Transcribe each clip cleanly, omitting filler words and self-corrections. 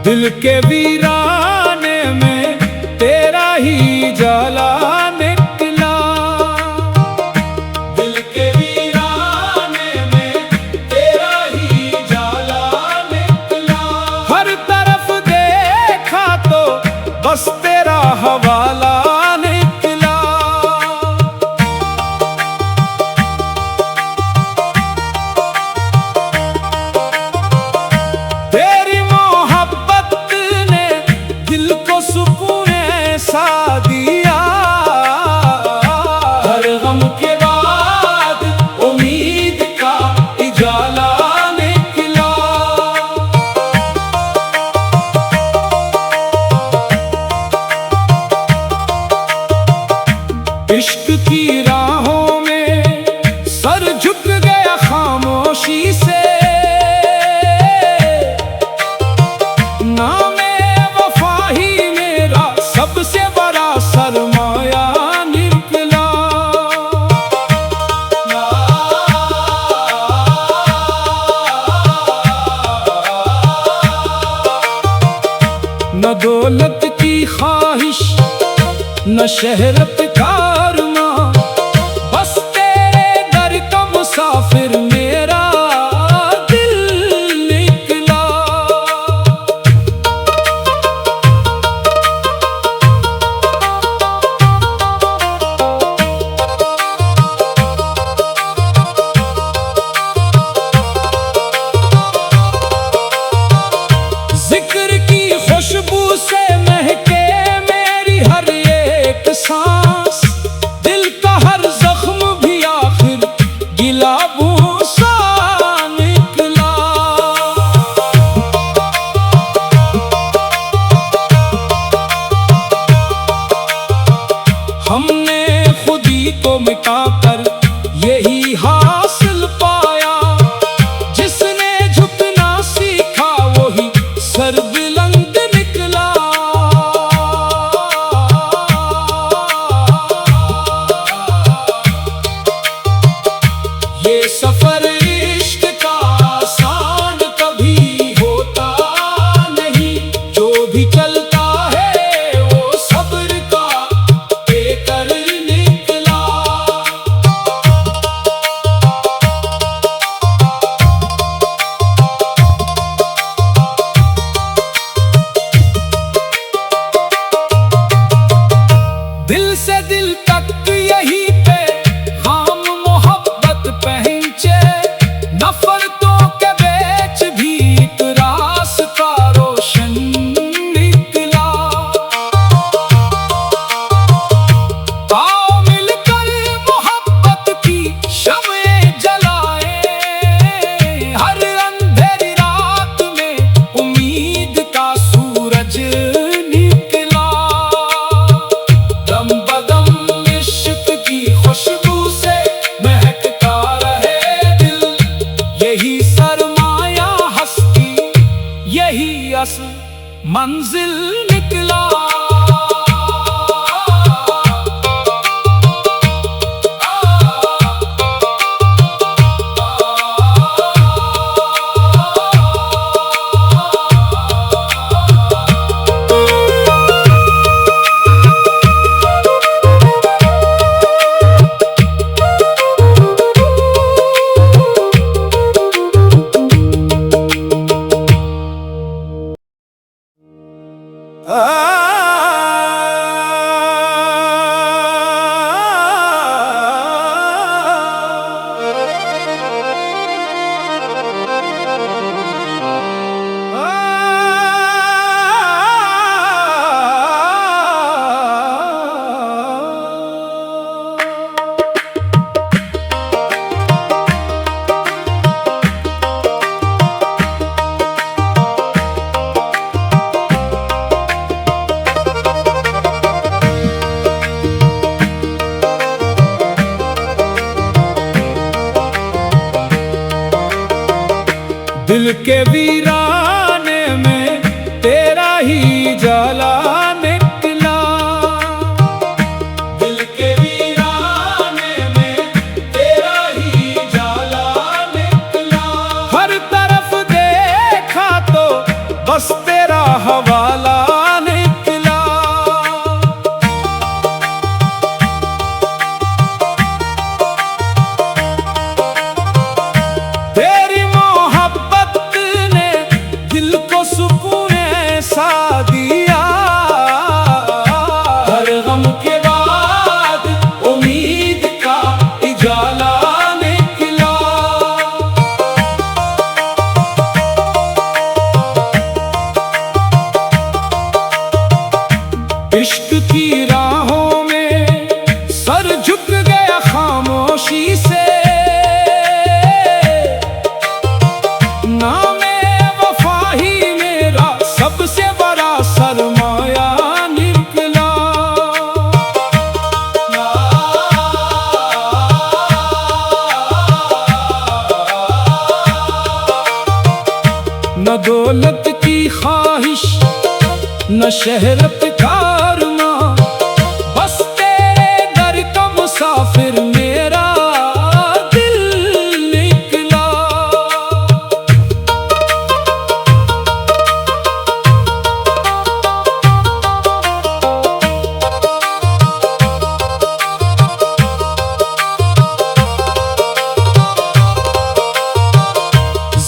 दिल के वीराने में तेरा ही जाला निकला। दिल के वीराने में तेरा ही जाला निकला। हर तरफ देखा तो बस तेरा हवाला निकला। तेरी सुकून ऐसा दिया, हर गम के बाद उम्मीद का उजाला निकला। इश्क की राहों में सर झुक गया खामोशी से। सबसे बड़ा सरमाया निकला। न दौलत की ख्वाहिश न शहरत का अरमां, बस तेरे दर का मुसाफिर मेरा दिल निकला। जिक्र की खुशबू से महके मेरी हर एक सांस। दिल के वीराने में तेरा ही जाला निकला। दिल के वीराने में तेरा ही जाला निकला। हर तरफ देखा तो बस तेरा हवाला निकला। तेरी मोहब्बत ने दिल को सुकून ऐसा दिया। हर गम के बाद उम्मीद का उजाला निकला। इश्क की राहों में सर झुक गया खामोशी से। नामे वफा ही मेरा सबसे बड़ा सरमाया निकला। न दौलत की ख्वाहिश न शहरत का अरमां, बस तेरे दर का मुसाफिर मेरा दिल निकला।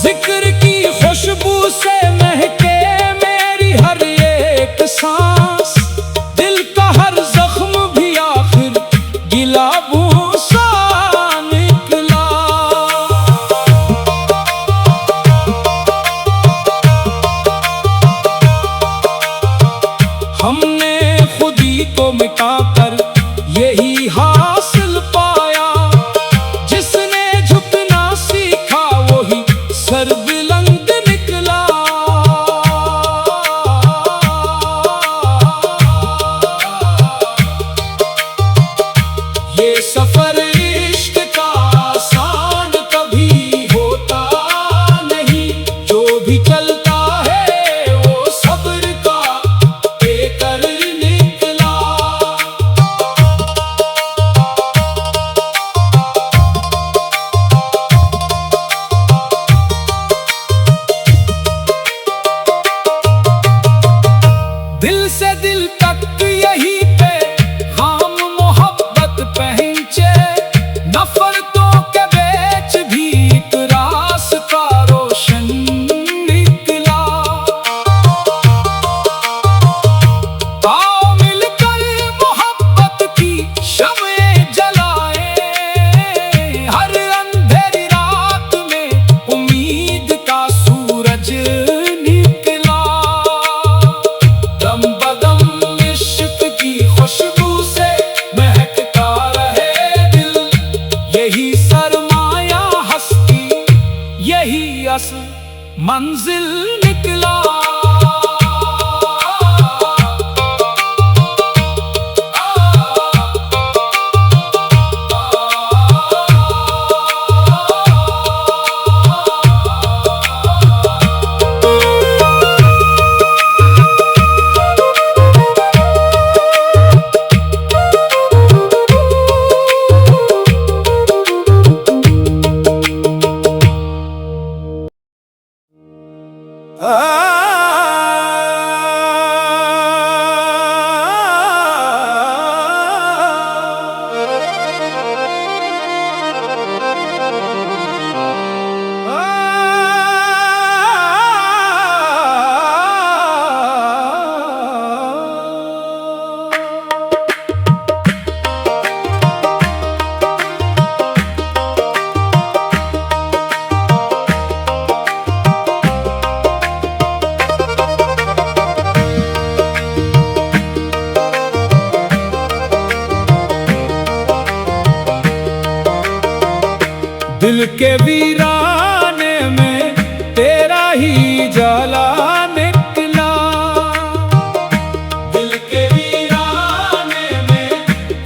जिक्र की खुशबू से महके मेरी हर एक सांस। दिल का हर जख्म भी आखिर गिला भूसा निकला। हमने खुदी को मिटाकर यही हासिल पाया। जिसने झुकना सीखा वही सर्वबुलंद निकला। ये सफर इश्क का आसान कभी होता नहीं। जो भी चलता है वो सब्र का देकर निकला। दिल से दिल तक यही पे हम मोहब्बत पहुंचे। नफरतों के बीच भी एक रास्ता रोशन निकला। आओ मिलकर मोहब्बत की शम्में जलाएं। हर अंधेरी रात में उम्मीद का सूरज निकला। दम बदम इश्क की खुशबू से महकता रहे दिल। यही सरमाया हस्ती यही असल मंजिल निकला। दिल के वीराने में तेरा ही जाला निकला। दिल के वीराने में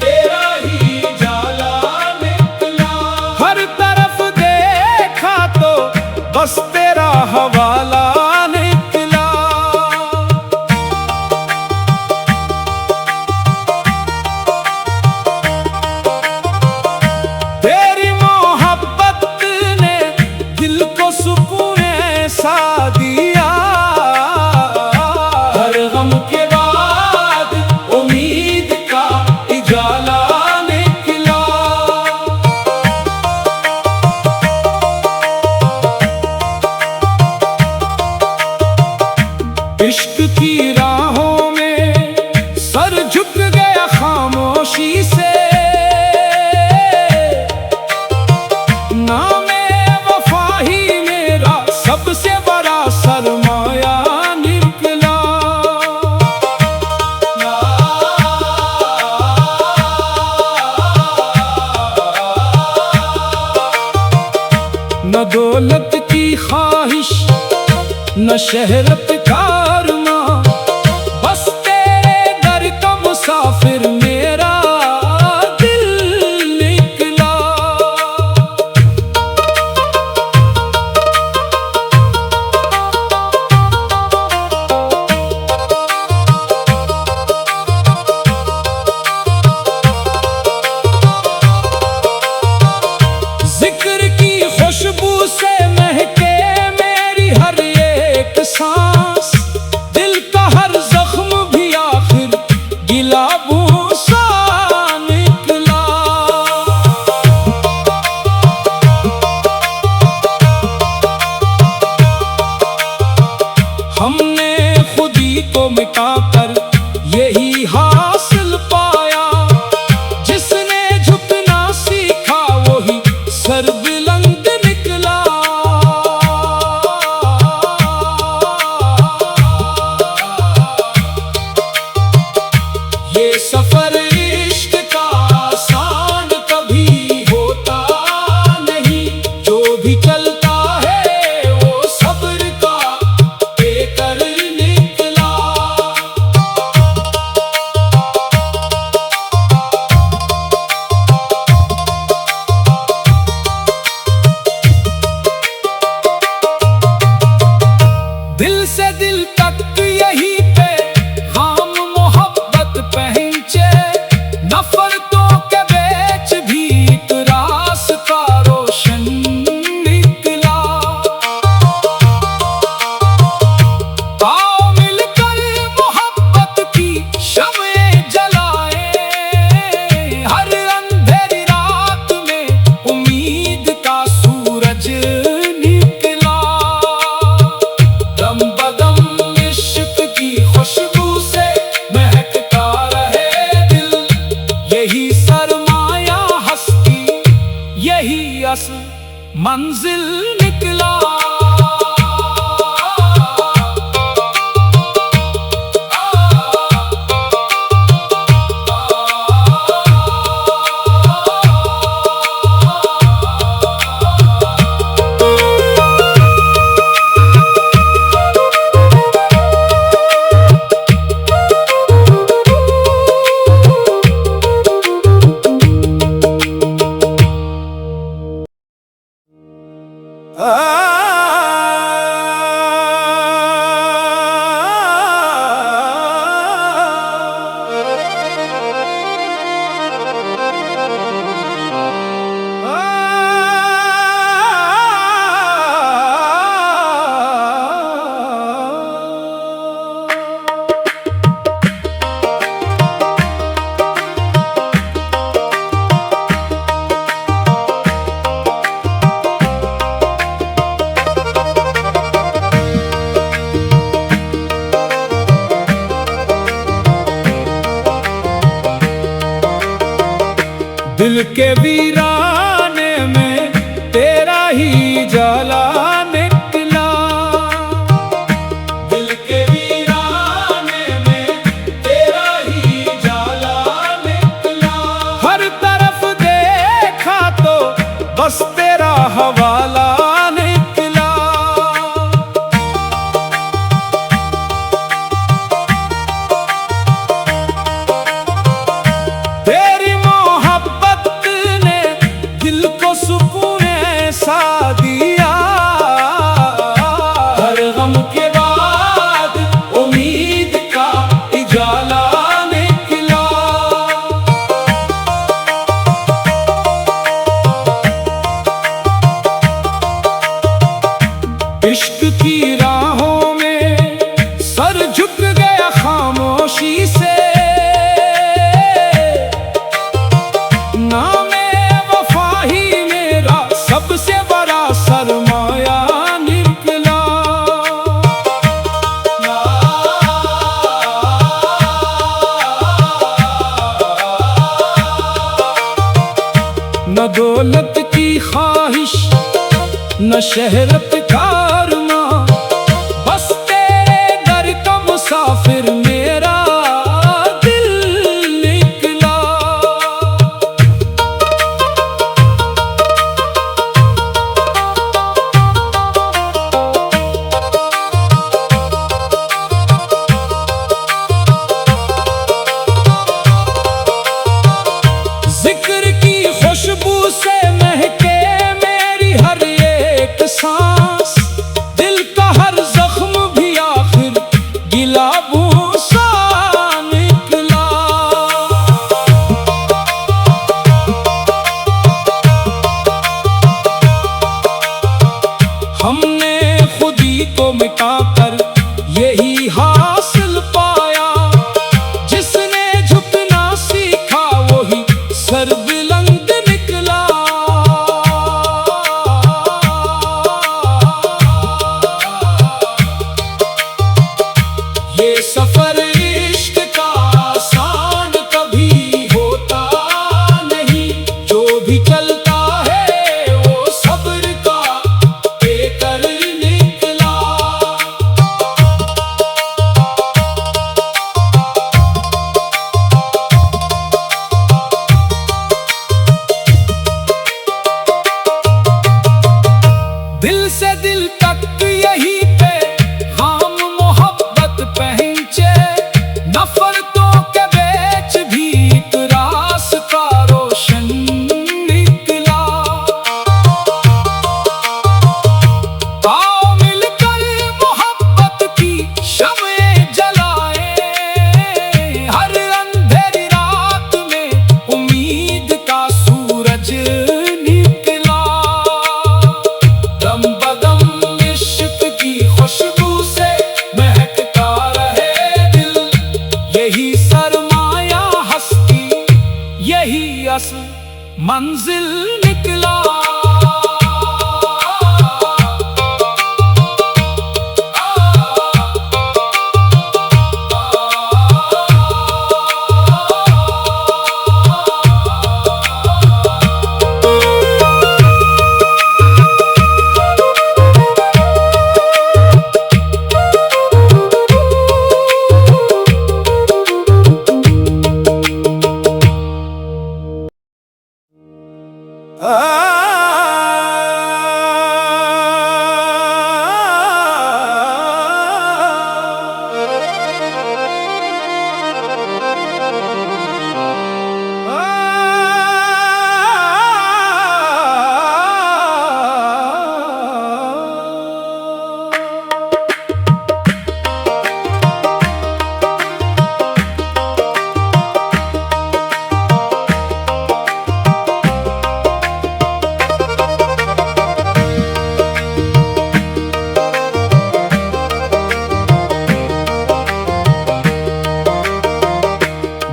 तेरा ही जाला निकला। हर तरफ देखा तो बस तेरा शहरत कारवां, बस तेरे दर का मुसाफिर मेरा दिल निकला। जिक्र की खुशबू से महके मेरी हर एक सांस, दिल का हर जख्म भी आखिर गिलाबों सा निकला। हमने खुदी को मिटाकर यही हासिल पाया, जिसने झुकना सीखा वही सरबुलंद निकला। ये सफर इश्क का आसान कभी होता नहीं, जो भी चलता है वो सब्र का देकर निकला। दिल से दिल तक यही पे हम मोहब्बत पहुंचे, नफरतों के बीच भी एक रास्ता रोशन निकला। आओ मिलकर मोहब्बत की शम्में जलाएं, हर अंधेरी रात में उम्मीद का सूरज निकला। दम बदम इश्क की खुशबू से महकता रहे दिल, यही सरमाया हस्ती, यही असल मंजिल निकला। दिल के वीराने में तेरा ही जाला निकला। दिल के वीराने में तेरा ही जाला निकला। हर तरफ देखा तो बस तेरा हवाला निकला। तेरी दिल को सुकून ऐसा दिया, हर गम के बाद उम्मीद का उजाला निकला। इश्क की राहों में सर झुक गया खामोशी से, सबसे बड़ा सरमाया निकला। न दौलत की ख्वाहिश न शहरत कारवां, बस तेरे दर का मुसाफिर मेरा दिल निकला। यही असल मंजिल निकला।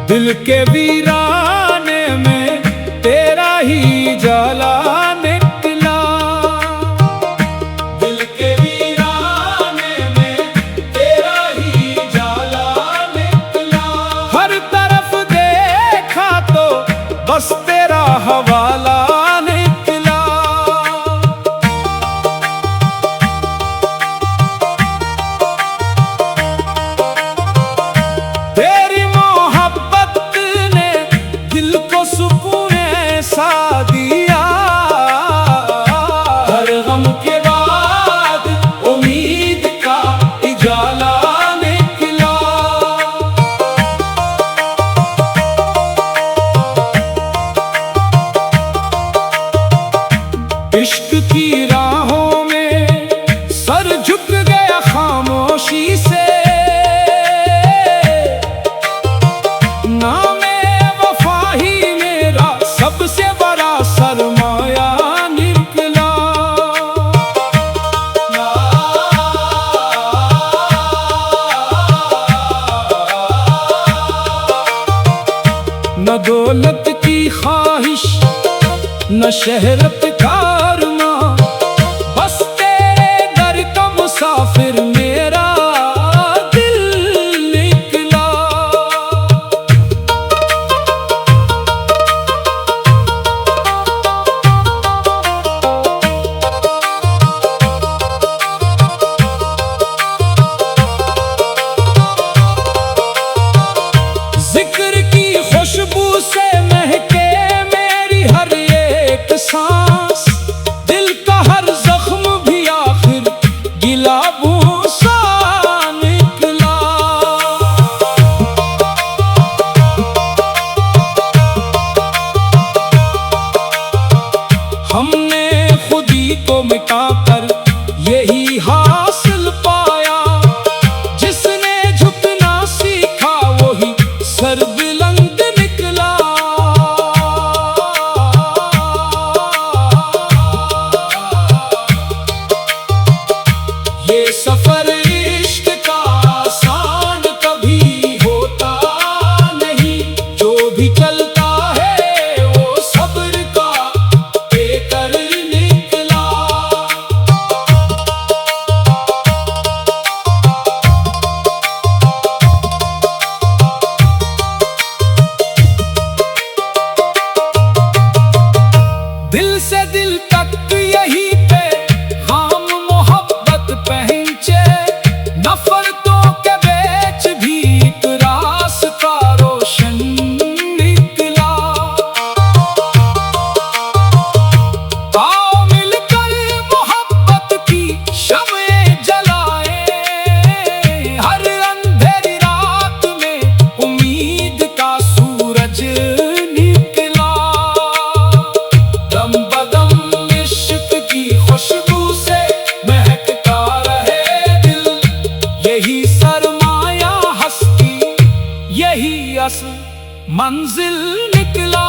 दिल के वीराने में तेरा ही जाला निकला। दिल के वीराने में तेरा ही जाला निकला। हर तरफ देखा तो बस तेरा हवाला निकला। तेरी सुकून ऐसा दिया, हर गम के बाद उम्मीद का उजाला निकला। इश्क की राहों में सर झुक गया खामोशी से। सबसे बड़ा सरमाया निकला। न दौलत की ख्वाहिश न शहरत का अरमां, बस तेरे दर का मुसाफिर मेरा दिल निकला। जिक्र की खुशबू से महके मेरी हर एक सांस। दिल का हर जख्म भी आखिर गिला भूसा निकला। हमने खुदी को मिटाकर यही हासिल पाया। जिसने झुकना सीखा वही सर्वबुलंद निकला। ये सफर इश्क का आसान कभी होता नहीं। जो भी चलता है वो सब्र का पेकर निकला। दिल से दिल तक यही पे हम मोहब्बत पहुंचे। नफरतों के बीच भी एक रास्ता रोशन निकला। आओ मिलकर मोहब्बत की शम्में जलाए। हर अंधेरी रात में उम्मीद का सूरज निकला। दम बदम इश्क की खुशबू से महकता रहे दिल। यही सरमाया हस्ती यही असल मंजिल निकला।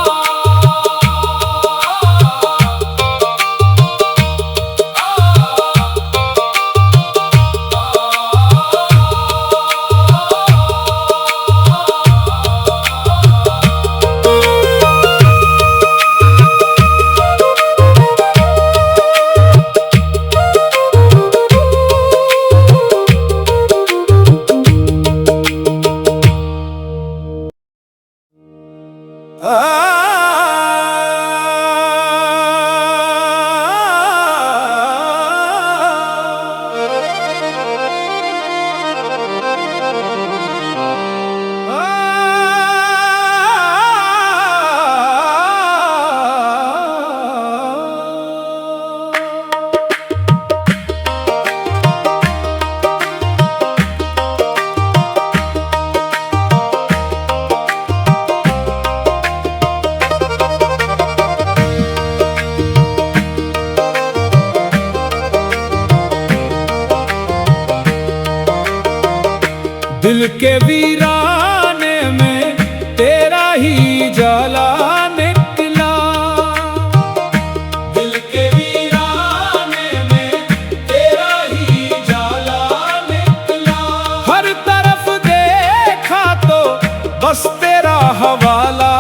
दिल के वीराने में तेरा ही जाला निकला, दिल के वीराने में तेरा ही जाला निकला। हर तरफ देखा तो बस तेरा हवाला